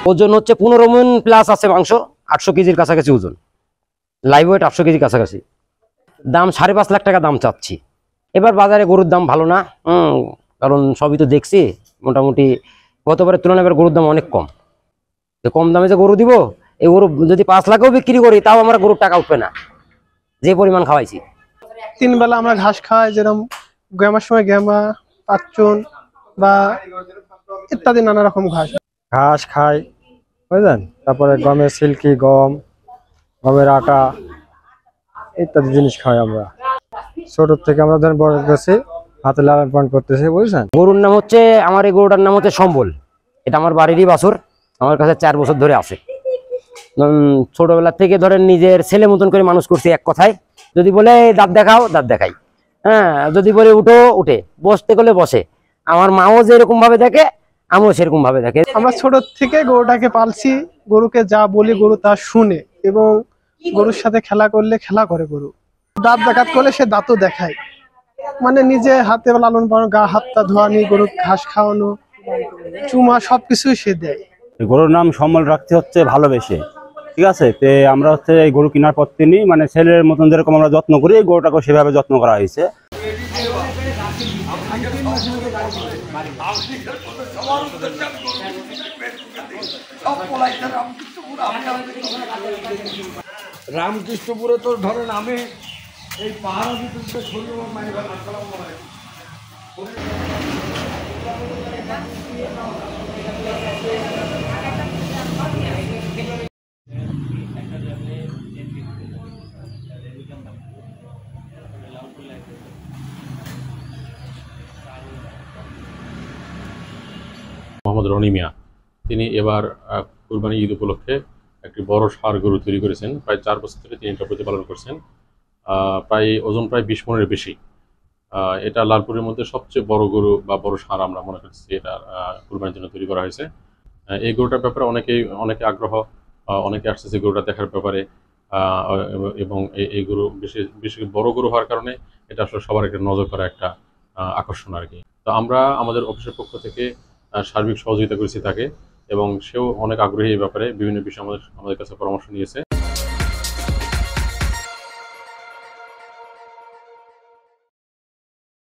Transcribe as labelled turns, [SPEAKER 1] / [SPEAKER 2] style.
[SPEAKER 1] ওজন হচ্ছে 15 মণ প্লাস আছে মাংস, 800 কেজির কাছাকাছি ওজন, লাইভ ওয়েট 800 কেজির কাছাকাছি। দাম 5.5 লাখ টাকা দাম চাচ্ছি। এবার বাজারে গরুর দাম ভালো না, কারণ সবই তো দেখছি মোটামুটি গতবারের তুলনায় এবার গরুর দাম অনেক কম। কম দামে যে গরু দিব, এই গরু যদি 5 লাখেও বিক্রি করি তাও আমরা গরুর টাকা উঠবে না, যে পরিমাণ খাওয়াইছি।
[SPEAKER 2] 3 বেলা আমরা ঘাস খাই, যেরকম গেমার সময় গেমা, পাঁচচুন বা ইত্যাদি নানা রকম ঘাস খাই, বুঝলেন। তারপরে গমের সিল্কি, গমের আটা ইত্যাদি জিনিস খাই আমরা। ছোট থেকে আমরা ধরেন বড় করছি, হাতে লালন পালন করতেছি, বুঝছেন।
[SPEAKER 1] গরুর নাম হচ্ছে, আমার এই গরুটার নাম হচ্ছে সম্বল। এটা আমার বাড়িরই বাছুর, আমার কাছে 4 বছর ধরে আছে। ছোটবেলা থেকে ধরেন নিজের ছেলে মতন করে মানুষ করছি। এক কথায় যদি বলে দাঁত দেখাও, দাঁত দেখাই, হ্যাঁ, যদি বলে উঠো উঠে, বসতে গেলে বসে। আমার মাও যেরকম ভাবে দেখে, আমিও সেরকম ভাবে দেখে।
[SPEAKER 2] আমরা ছোট থেকে গরুটাকে পালছি, গরুকে যা বলি গরু তা শুনে, এবং গরুর সাথে খেলা করলে খেলা করে। গরু দাঁত দেখাত করলে সে দাঁতও দেখায়, মানে নিজে হাতে লালন পালন, গা হাতটা ধোয়ানি, গরু ঘাস খাওয়ানো, চুমা সবকিছুই সে দেয়।
[SPEAKER 3] গরুর নাম সম্বল রাখতে হচ্ছে ভালোবেসে, ঠিক আছে। তে আমরা হচ্ছে এই গরু কেনার পর তিনি মানে ছেলের মতন যেরকম আমরা যত্ন করি, এই গরুটাকে সেভাবে যত্ন করা হয়েছে।
[SPEAKER 4] রামকৃষ্ণপুরে তো ধরেন আমি এই পাহাড়
[SPEAKER 5] মোহাম্মদ রনি মিয়া, তিনি এবার কুরবানি ঈদ উপলক্ষে একটি বড় ষাঁড় গরু তৈরি করেছেন। প্রায় 4 বছর ধরে তিনি এটা প্রতিপালন করছেন। প্রায় ওজন প্রায় 20 মণের বেশি। এটা লালপুরের মধ্যে সবচেয়ে বড় গরু বা বড় ষাঁড় আমরা মনে করছি এটা কুরবানির জন্য তৈরি করা হয়েছে। এই গরুটার ব্যাপারে অনেকে আগ্রহ, অনেকে আসতেছে গরুটা দেখার ব্যাপারে, এবং এই গরু বেশি বড় গরু হওয়ার কারণে এটা আসলে সবার একটা নজর করা একটা আকর্ষণ আর কি। তো আমরা আমাদের অফিসের পক্ষ থেকে সার্বিক সহযোগিতা করেছি তাকে, এবং সেও অনেক আগ্রহী এই ব্যাপারে, বিভিন্ন বিষয়ে আমাদের কাছে পরামর্শ নিয়েছে।